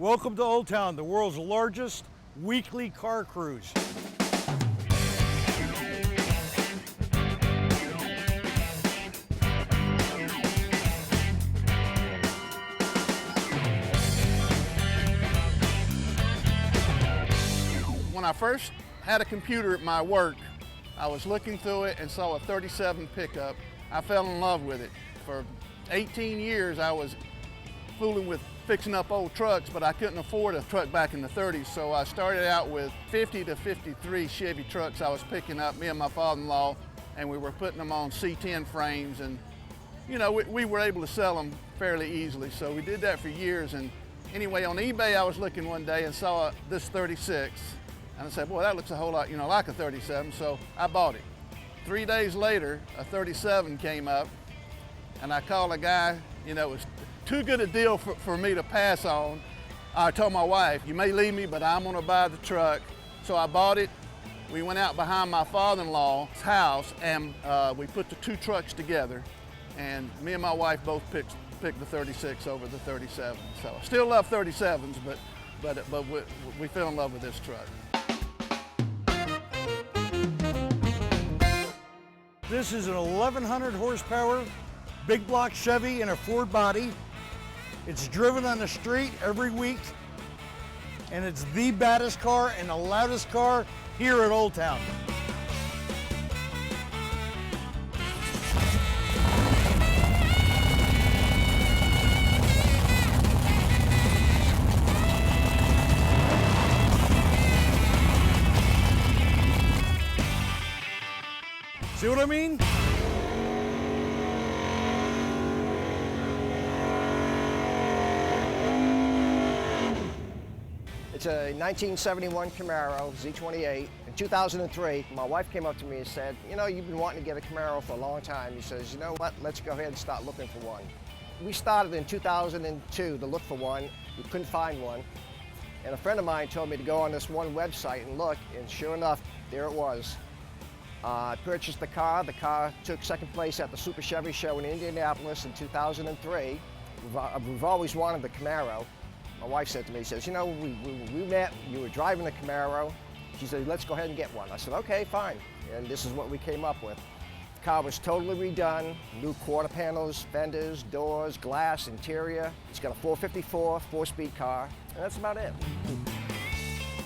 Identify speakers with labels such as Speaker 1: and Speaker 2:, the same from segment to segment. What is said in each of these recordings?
Speaker 1: Welcome to Old Town, the world's largest weekly car cruise.
Speaker 2: When I first had a computer at my work, I was looking through it and saw a 37 pickup. I fell in love with it. For 18 years I was fooling with fixing up old trucks, but I couldn't afford a truck back in the 30s, so I started out with 50 to 53 Chevy trucks I was picking up, me and my father-in-law, and we were putting them on C10 frames, and you know, we were able to sell them fairly easily, so we did that for years. And anyway, on eBay I was looking one day and saw this 36, and I said, boy, that looks a whole lot, you know, like a 37, so I bought it. 3 days later, a 37 came up, and I called a guy, you know, it was too good a deal for me to pass on. I told my wife, you may leave me, but I'm gonna buy the truck. So I bought it. We went out behind my father-in-law's house and we put the two trucks together. And me and my wife both picked the 36 over the 37. So I still love 37s, but we fell in love with this truck.
Speaker 1: This is an 1100 horsepower, big block Chevy in a Ford body. It's driven on the street every week, and it's the baddest car and the loudest car here at Old Town. See what I mean?
Speaker 3: It's a 1971 Camaro Z28. In 2003, my wife came up to me and said, you know, you've been wanting to get a Camaro for a long time. He says, you know what, let's go ahead and start looking for one. We started in 2002 to look for one. We couldn't find one. And a friend of mine told me to go on this one website and look, and sure enough, there it was. I purchased the car. The car took second place at the Super Chevy Show in Indianapolis in 2003. We've always wanted the Camaro. My wife said to me, she says, you know, we met, you were driving a Camaro. She said, let's go ahead and get one. I said, okay, fine. And this is what we came up with. The car was totally redone, new quarter panels, fenders, doors, glass, interior. It's got a 454, four-speed car, and that's about it.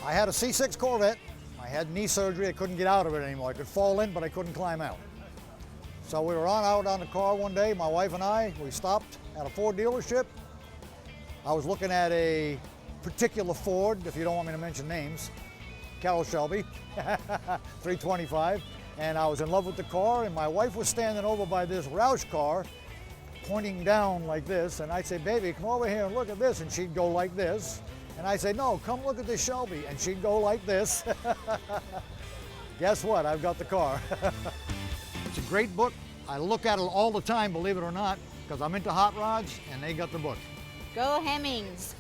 Speaker 4: I had a C6 Corvette. I had knee surgery, I couldn't get out of it anymore. I could fall in, but I couldn't climb out. So we were out on the car one day, my wife and I, we stopped at a Ford dealership. I was looking at a particular Ford, if you don't want me to mention names, Carroll Shelby, 325, and I was in love with the car, and my wife was standing over by this Roush car, pointing down like this, and I'd say, baby, come over here and look at this, and she'd go like this. And I'd say, no, come look at this Shelby, and she'd go like this. Guess what, I've got the car. It's a great book. I look at it all the time, believe it or not, because I'm into hot rods, and they got the book.
Speaker 5: Go Hemmings!